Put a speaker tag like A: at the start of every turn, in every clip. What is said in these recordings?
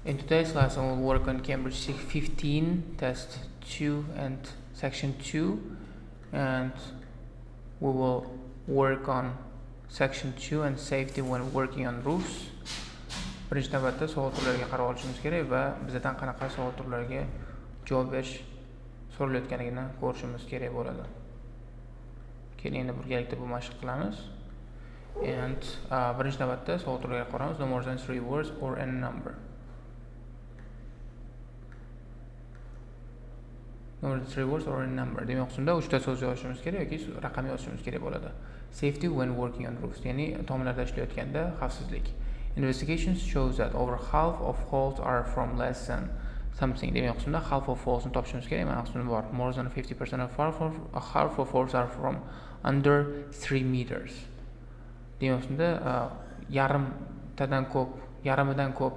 A: In today's lesson, we'll work on Cambridge 15, test 2 and section 2, and we will work on section 2 and safety when working on roofs. Birinchi navbatda savol turlariga qarab olishimiz kerak va bizdan qanaqa savol turlariga javob berish so'ralayotganligini ko'rishimiz kerak bo'ladi. Keling, endi birgalikda bu mashq qilamiz. And birinchi navbatda savol turlariga qaraymiz. No more than 3 words or any number. No more than 3 words or any number. Demak, unda 3 ta so'z yozishimiz kerak yoki raqam yozishimiz kerak bo'ladi. Safety when working on roofs, ya'ni tomlarda ishlayotganda xavfsizlik. Investigations shows that over half of faults are from less than something. Demak, unda half of faults ni topishimiz kerak. Mana ustunda bor. More than 50% of half of faults are from under 3 meters. Demak, unda yarimidan ko'p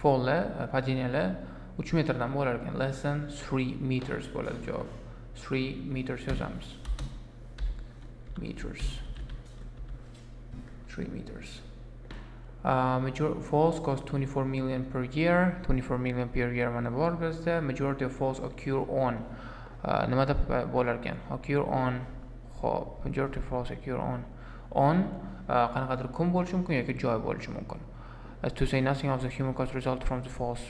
A: faullar, padeniyalar 3 metrdan bo'lar ekan. Less than 3 meters bo'ladi javob. 3 meters yozamiz. Meters. 3 meters. Major falls cost 24 million per year. 24 million per year mana bor bizda. Majority of falls occur on nimada bo'lar ekan? Occur on. Xo'p, majority of falls occur on qanaqadir kun bo'lishi mumkin yoki joy bo'lishi mumkin. To say nothing of the human cost result from the falls.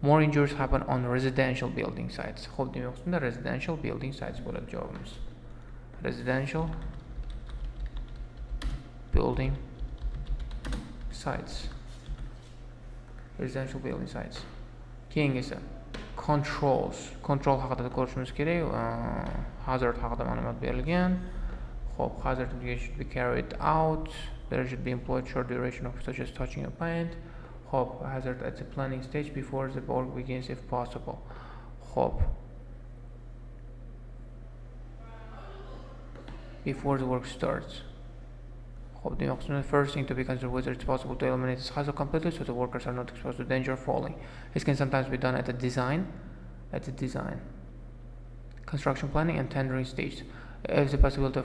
A: More injuries happen on residential building sites. Xo'p, demak, unda residential building sites bo'ladi javobimiz. Residential building sites. Residential building sites. Keyingi esa control haqida ko'rishimiz kerak. Hazard haqida ma'lumot berilgan. Xo'p, hazard should be carried out. There should be employed short duration of such as touching a paint. Xo'p, hazard at the planning stage before the work begins if possible. Xo'p, before the work starts. Xo'p, the first thing to be considered whether it's possible to eliminate this hazard completely so the workers are not exposed to danger of falling. This can sometimes be done at the design, construction planning and tendering stage. If the possibility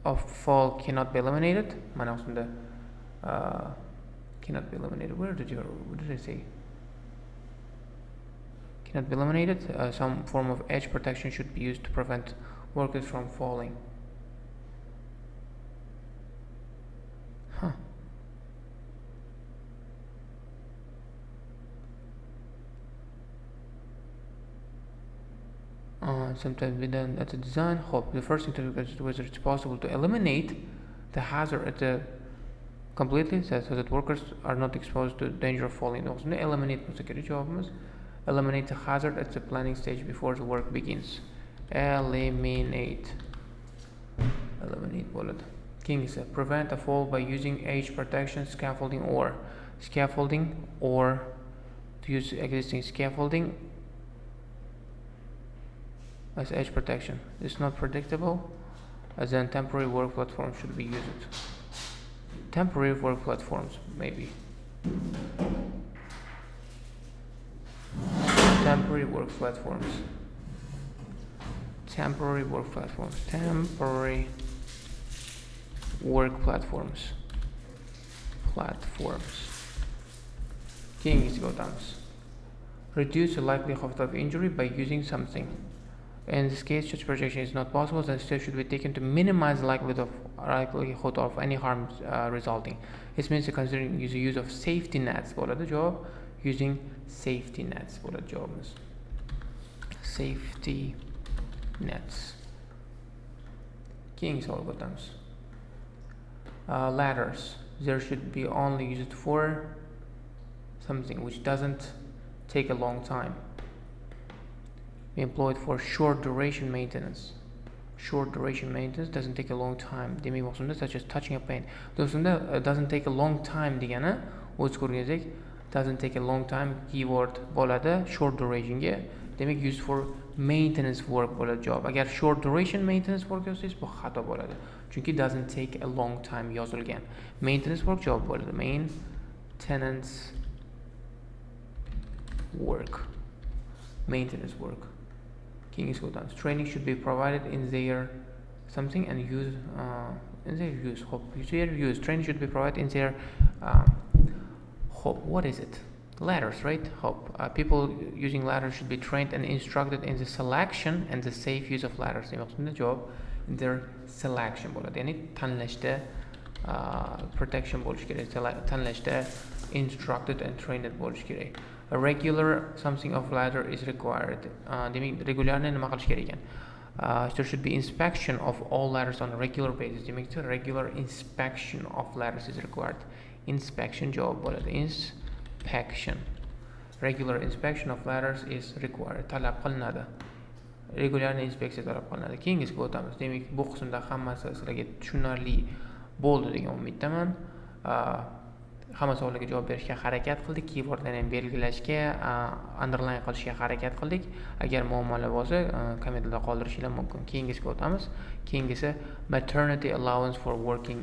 A: of fall cannot be eliminated, cannot be eliminated. What did I say? Cannot be eliminated. Some form of edge protection should be used to prevent workers from falling. Sometimes be done at the design. Hope the first thing to look at is whether it's possible to eliminate the hazard at the completely so that workers are not exposed to danger of falling. Eliminate eliminate the hazard at the planning stage before the work begins. Eliminate bullet. King is prevent a fall by using edge protection, scaffolding or to use existing scaffolding as edge protection. It's not predictable, as then temporary work platforms should be used. Temporary work platforms, maybe. Temporary work platforms. Temporary work platforms. Temporary work platforms. King is go downs. Reduce the likelihood of injury by using something. In this case, such projection is not possible, then steps should be taken to minimize the likelihood of any harm resulting. This means considering the use of safety nets. Using safety nets. Safety nets. Kings all the times. Ladders. There should be only used for something which doesn't take a long time. Employed for short duration maintenance. Short duration maintenance doesn't take a long time. Such as touching a paint. Doesn't take a long time degani doesn't take a long time keyword bo'ladi short durationga. Demak, used for maintenance work bo'ladi javob. Agar short duration maintenance work yozsangiz bu xato bo'ladi. Chunki doesn't take a long time yozilgan. Maintenance work javob bo'ladi. Maintenance work. King's Godans. Training should be provided in their something and use in their use. Training should be provided in their what is it? ladders, right? Hope people using ladders should be trained and instructed in the selection and the safe use of ladders. Javob in their selection bo'ladi, ya'ni tanlashda protection bo'lish kerak, tanlashda instructed and trained bo'lish kerak. A regular something of ladder is required. Demak regularni nima qilish kerak ekan? There should be inspection of all ladders on a regular basis. Demak regular inspection of ladders is required. Inspection javob bo'ladi. Inspection. Regular inspection of ladders is required. Talab qilinadi. Regular inspeksiya talab qilinadi. Keyingisiga o'tamiz. Demak bu qismda hammasi sizlarga tushunarli bo'ldi degan umiddaman. Hamma savollarga javob berishga harakat qildik, keywordlarni ham belgilashga, underline qilishga harakat qildik. Agar muammolar bo'lsa, kommentlarda qoldirishinglar mumkin. Keyingisiga o'tamiz. Keyingisi maternity allowance for working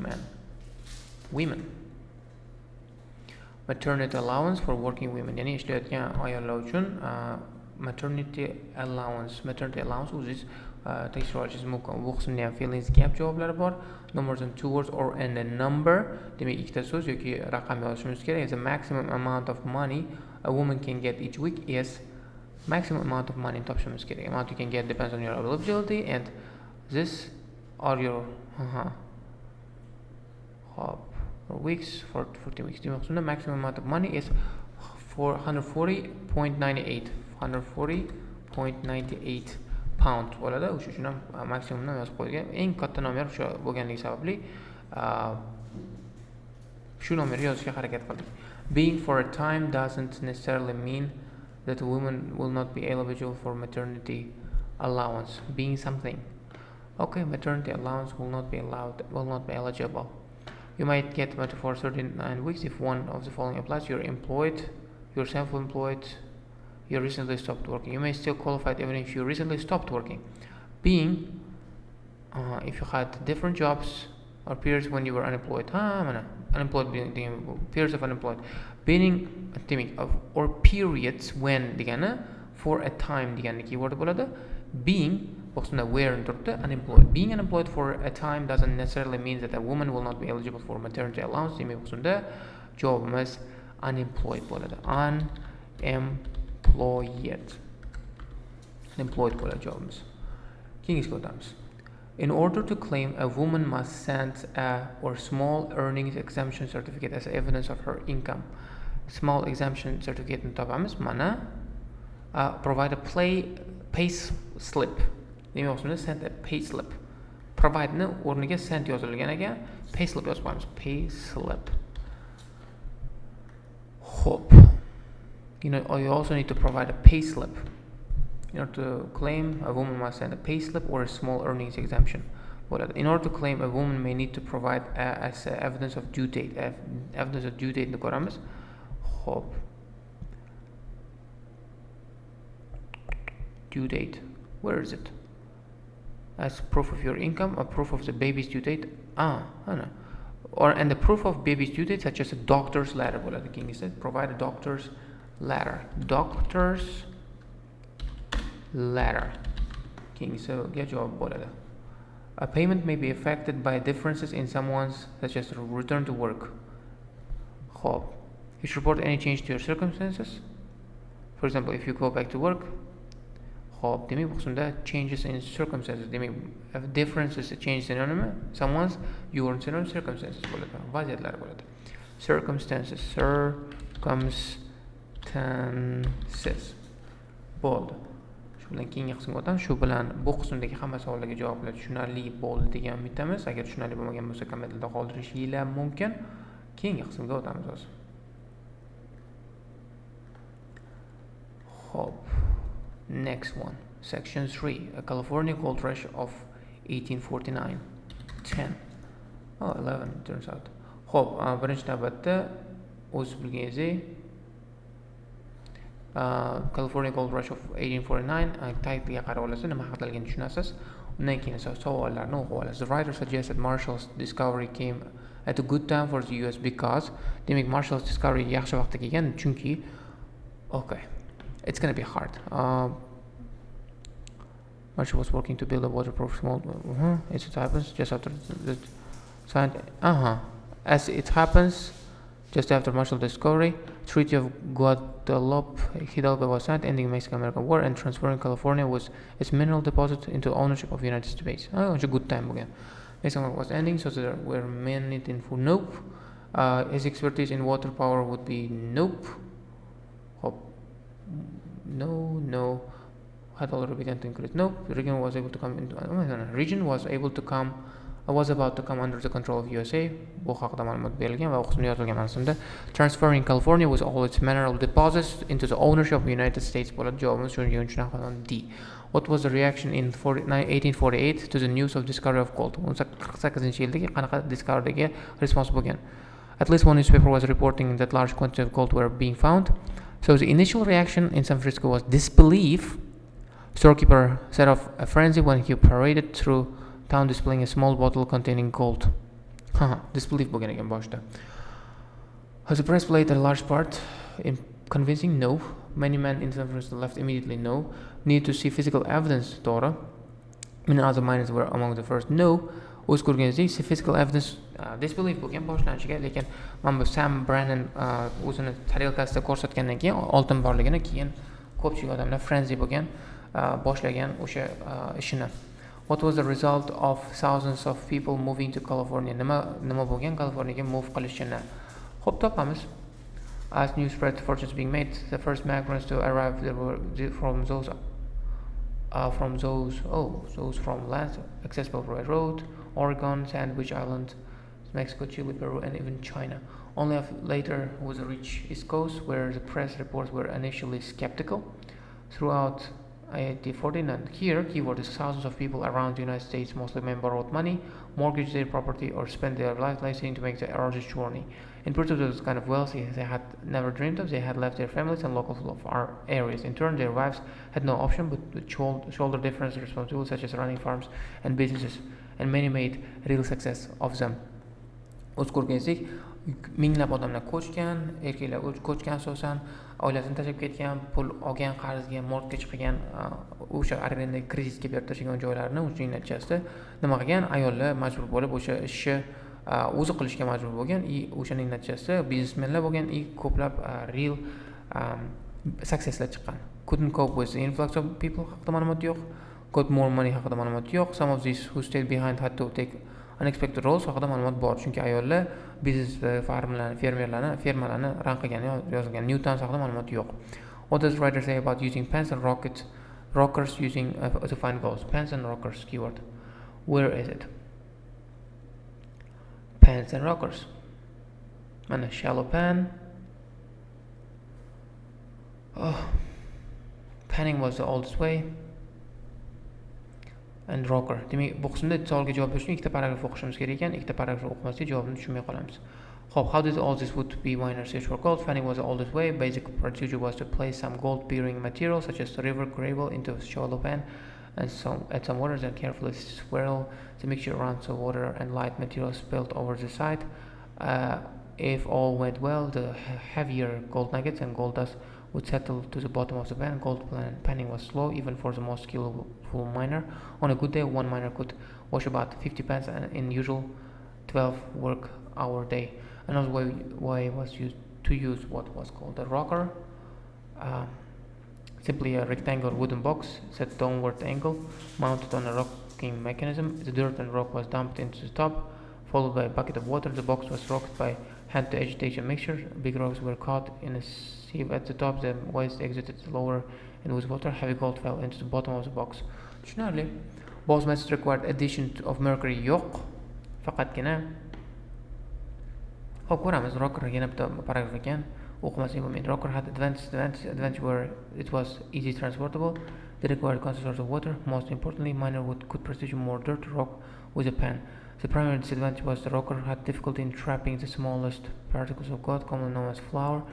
A: women. Maternity allowance for working women, ya'ni ishlayotgan ayollar uchun maternity allowance o'zingiz tekshirishingiz mumkin. Bu qismda ham feelings gap javoblari bor. Numbers and two words or and a number. Demak ikkita so'z yoki raqam yozishimiz kerak. The maximum amount of money a woman can get each week is maximum amount of money topishimiz kerak. Amount you can get depends on your eligibility and this are your for weeks for 14 weeks. Demak the maximum amount of money is 140.98 pound bo'ladi. O'sha uchun ham maksimumni yozib qo'ygan. Eng katta nomer o'sha bo'lganligi sababli shu nomerni yozishga harakat qildik. Being for a time doesn't necessarily mean that a woman will not be eligible for maternity allowance. Being something. Okay, maternity allowance will not be eligible. You might get for 39 weeks if one of the following applies. You're employed, you're self-employed, you recently stopped working. You may still qualify even if you recently stopped working. Being, if you had different jobs or periods when you were unemployed. Unemployed being periods of unemployed. Being or periods when for a time keyword bo'ladi. Being where unemployed. Being unemployed for a time doesn't necessarily mean that a woman will not be eligible for maternity allowance. Javobimiz unemployed bo'ladi. Unemployed bo'ladi javobimiz. Keyingisiga o'tamiz. In order to claim, a woman must send a or small earnings exemption certificate as evidence of her income. Small exemption certificate ni topamiz. Mana provide a pay slip. Demak, send a pay slip. Provide ni o'rniga send yozilgan ekan, pay slip yozib qo'yamiz. Pay slip. Hope. You also need to provide a pay slip. In order to claim, a woman must send a pay slip or a small earnings exemption. In order to claim, a woman may need to provide as evidence of due date. Evidence of due date ni ko'ramiz. Hope. Due date. Where is it? As proof of your income or proof of the baby's due date. And the proof of baby's due date, such as a doctor's letter. The king said, provide a doctor's letter. Doctor's letter. King so get your bolada. A payment may be affected by differences in someone's, such as return to work. Hope. You should report any change to your circumstances. For example, if you go back to work, hope changes in circumstances. If differences change in someone's, you are in circumstances. Circumstances. Bold. Shu bilan bu qismdagi hamma savollarga javoblar tushunarli bo'ldi degan umiddamiz. Agar tushunarli bo'lmagan bo'lsa, kommentlarda qoldirishinglar mumkin. Keyingi qismga o'tamiz hozir. Hope. Next one. Section 3. A California gold rush of 1849. 10. 11 it turns out. Hope. Birinchi navbatda o'z bilganingizdek California gold rush of 1849 titlega qarab olasiz, nima haqidalligini tushunasiz. Undan keyin savollarni o'qib olasiz. The writer suggests that Marshall's discovery came at a good time for the US because demak Marshall's discovery yaxshi vaqtda kelgan chunki it's going to be hard. Marshall was working to build a waterproof small as it happens just after the as it happens just after Marshall's discovery, Treaty of Guadalupe Hidalgo was signed, ending Mexican-American War and transferring California was its mineral deposit into ownership of United States. Oh, it's a good time again. Mexican War was ending, so there were many info. Nope. His expertise in water power would be nope. No. Had already begun to increase. Nope. The region was able to come into. Was about to come under the control of USA. Bu haqida ma'lumot berilgan va o'qismda yozilgan manzilda transferring California with all its mineral deposits into the ownership of the United States bo'ladi. Javobimiz D. What was the reaction in 1848 to the news of discovery of gold? 1848-dagi qanaqa discoveryga response bo'lgan? At least one newspaper was reporting that large quantities of gold were being found. So the initial reaction in San Francisco was disbelief. Storekeeper set off a frenzy when he paraded through town displaying a small bottle containing gold. Disbelief bo'lgan ekan boshda. Has the press played a large part in convincing? No. Many men in San Francisco left immediately. No. Need to see physical evidence? To'g'ri. Many other miners were among the first. No. O'z ko'rganingizdek, physical evidence disbelief bo'lgan boshlanishiga, lekin mana bu Sam Brannan o'zini tarelkasida ko'rsatgandan keyin oltin borligini keyin ko'pchilik odamlar frenzy bo'lgan, boshlagan o'sha ishini. What was the result of thousands of people moving to California? Nima bo'lgan Kaliforniyaga move qilishini? Xo'p, topamiz. As news spread, fortunes being made, the first migrants to arrive there were from those from lands accessible by road, Oregon, Sandwich Island, Mexico, Chile, Peru, and even China. Only later was reached East Coast, where the press reports were initially skeptical. Throughout 1849, here, keyword is thousands of people around the United States, mostly men borrowed money, mortgaged their property, or spent their life to make the arduous journey. In pursuit of this kind of wealth they had never dreamed of, they had left their families and locals of our areas. In turn, their wives had no option but to shoulder different responsibilities such as running farms and businesses, and many made real success of them. O'z ko'rganingizdek, minglab odamlar ko'chgan, erkaklar ko'chgan asosan, oilasini tashlab ketgan, pul olgan, qarzga, mortgage qilgan, o'sha arenda kreditga berib tashlagan joylarni o'shaning natijasida nima qilgan? Ayollar majbur bo'lib o'sha ishni o'zi qilishga majbur bo'lgan, o'shaning natijasida biznesmenlar bo'lgan, ko'plab real successlar chiqqan. Couldn't cope with the influx of people haqida ma'lumot yo'q. Got more money haqida ma'lumot yo'q. Some of these who stayed behind had to take unexpected roles haqida ma'lumot bor. Chunki ayollar biznes fermalarni run qilgani yozilgan. Newtons haqida ma'lumot yo'q. What does writer say about using pens and rockers using to find goals? Pens and rockers keyword. Where is it? Pens and rockers. And a shallow pan. Panning was the oldest way. And rocker. Demak, bu qismda savolga javob berishni ikkita paragraf o'qishimiz kerak ekan. Ikkita paragraf o'qimasdan javobni tushunmay qolamiz. Xo'p, how did all this would be miners search for gold? Fanning was the oldest way. Basic procedure was to place some gold-bearing material such as river gravel into a shallow pan and add some water, then carefully swirl the mixture around so water and light material spilled over the side. If all went well, the heavier gold nuggets and gold dust would settle to the bottom of the pan. Gold panning was slow even for the most skillful miner. On a good day, one miner could wash about 50 pans in usual 12 work hour day. Another way was to use what was called a rocker, simply a rectangular wooden box set downward angle mounted on a rocking mechanism. The dirt and rock was dumped into the top, followed by a bucket of water. The box was rocked by hand to agitation mixture. Big rocks were caught in a sieve at the top. The waste exited lower and with water. Heavy gold fell into the bottom of the box. Tushunarli. Both methods required addition of mercury yo'q. Faqatgina Xo'p, ko'ramiz. Rocker yana bitta paragraf ekan. O'qimasak bo'lmaydi. Rocker had advantage where it was easy transportable. They required constant source of water. Most importantly, miner could produce more dirt rock with a pan. The primary disadvantage was the rocker had difficulty in trapping the smallest particles of gold, commonly known as flour.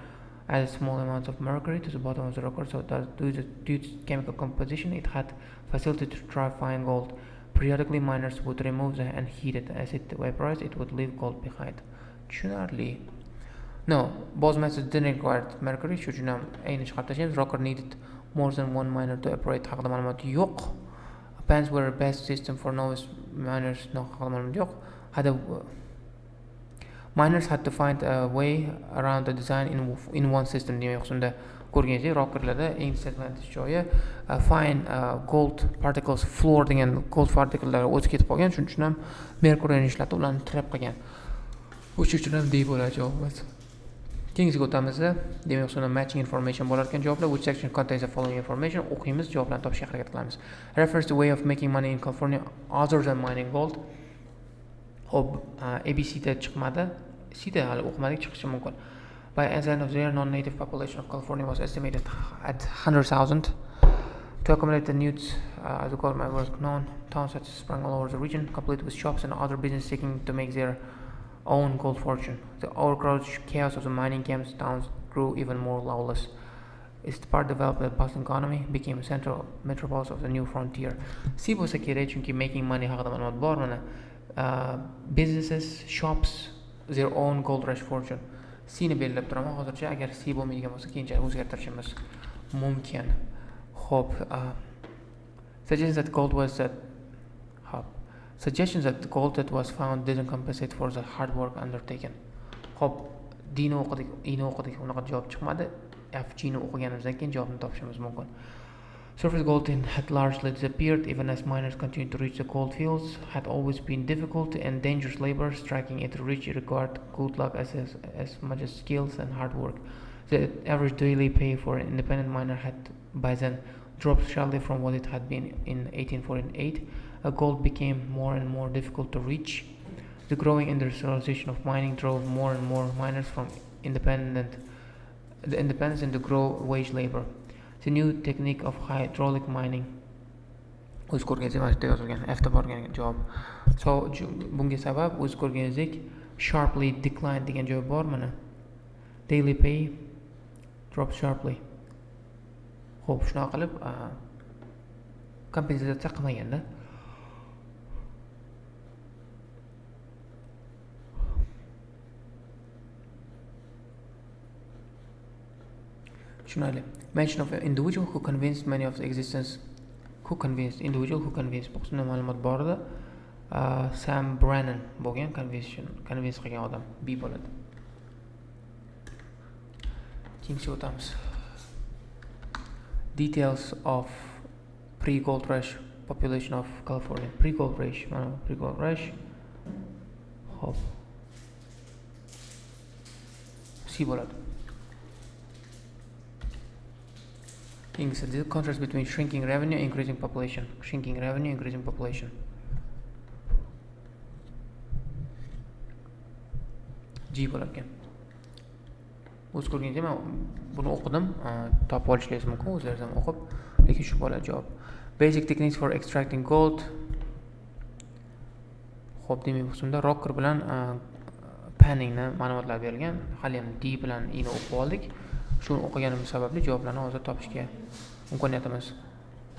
A: Added small amounts of mercury to the bottom of the rocker, so that due to its chemical composition, it had facility to trap fine gold. Periodically, miners would remove and heat it. As it vaporized, it would leave gold behind. Tushunarli. No, both methods didn't require mercury. Shu uchun ham ayni chiqarib tashlaymiz. Rocker needed more than one miner to operate. Haqida ma'lumot yo'q. Pans were the best system for novice miners. No, haqida ma'lumot yo'q. Miners had to find a way around the design in one system. Demak, shunda ko'rganingizdek, rockerlarda eng disadvantage joyi fine gold particles floor degan gold particlelar o'zi ketib qolgan, shuning uchun ham merkuriy ishlatib ularni trap qilgan. O'sha uchun ham deb bo'ladi javobimiz. Keyingisiga o'tamiz. Demak, shunda matching information bo'lar ekan javoblar. Which section contains the following information? O'qiymiz, javoblarni topishga harakat qilamiz. Refers to way of making money in California other than mining gold. Hop, ABCda chiqmadi. Cda hali o'qimadik, chiqishi mumkin. By the end of the year, non-native population of California was estimated at 100,000. To accommodate the needs, the government work known towns such as sprang all over the region, complete with shops and other business seeking to make their own gold fortune. The overcrowded chaos of the mining camps towns grew even more lawless. Its part developed the bustling economy, became a central metropolis of the new frontier. C bo'lsa kerak, chunki making money haqida ma'lumot bor mana. Businesses, shops, their own gold rush fortune. C ni belgilab turaman hozircha, agar C bo'lmaydigan bo'lsa keyinchalik o'zgartirishimiz mumkin. Hop, suggestions that gold that was found didn't compensate for the hard work undertaken. Hop, D ni o'qidik, unaqa javob chiqmadi. F, G ni o'qiganimizdan keyin javobni topishimiz mumkin. Surface gold had largely disappeared, even as miners continued to reach the gold fields. Had always been difficult and dangerous labor. Striking it rich required good luck as much as skills and hard work. The average daily pay for an independent miner had by then dropped sharply from what it had been in 1848. Gold became more and more difficult to reach. The growing industrialization of mining drove more and more miners from independence into grow wage labor. The new technique of hydraulic mining o'z ko'rganingizdek yozilgan F da borgan javob. So bunga sabab o'z ko'rganingizdek sharply decline degan joy bor mana. Daily pay dropped sharply. Xo'p, shunaqa qilib kompensatsiya qilmaganda. Mention of an individual who convinced many of the existence. Who convinced boxunda ma'lumot bor edi. Sam Brannan bo'lgan convince qilgan odam B bo'ladi. Keyingiga o'tamiz. Details of pre-gold rush population of California. Pre-gold rush. Hop. C bo'ladi. The contrast between shrinking revenue and increasing population. G bo'lar ekan. O'z ko'rganingizdek men buni o'qidim, topib olishingiz mumkin, o'zlaringiz ham o'qib, lekin shu bo'ladi javob. Basic techniques for extracting gold. Xo'p, demak bunda rocker bilan panningni ma'lumotlar berilgan. Hali ham D bilan E ni o'qib oldik. Shuni o'qiganimiz sababli javoblarni hozir topishga imkoniyatimiz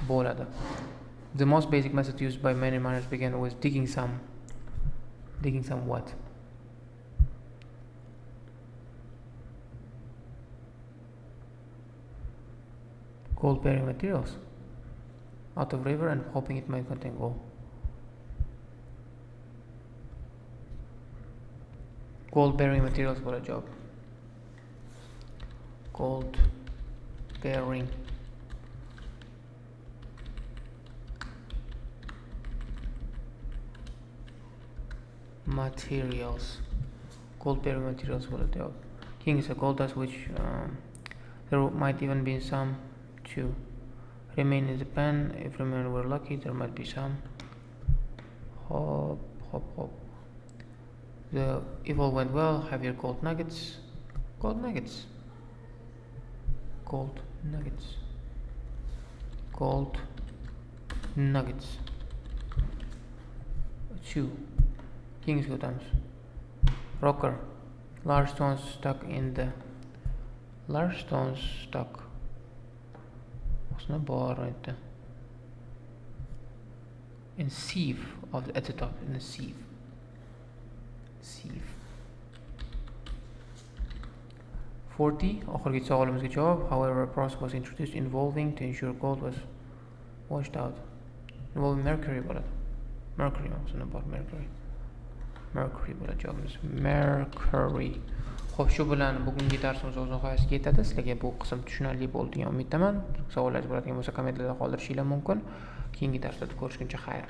A: bo'ladi. The most basic method used by many miners began with digging some what? Gold bearing materials out of river and hoping it might contain gold. Gold bearing materials for a job. Gold bearing materials. Gold bearing materials for a job. King is a gold dust which there might even be some to remain in the pan. If we were lucky, there might be some. Hop. If all went well, have your gold nuggets. Gold nuggets. 2. King's good times. Rocker. Large stones stuck. What's the bar right there? In sieve at the top. In the sieve. 40. Oxirgi savolimizga javob. However, a process was introduced involving to ensure gold was washed out. Involving mercury bo'ladi. Mercury. Mercury bo'ladi javobimiz. Mercury. Xo'p, shu bilan bugungi darsimiz o'z nihoyasiga yetadi. Sizlarga bu qism tushunarli bo'ldi degan umiddaman. Savollaringiz bo'ladigan bo'lsa kommentlarda qoldirishinglar mumkin. Keyingi darslarda ko'rishguncha xayr.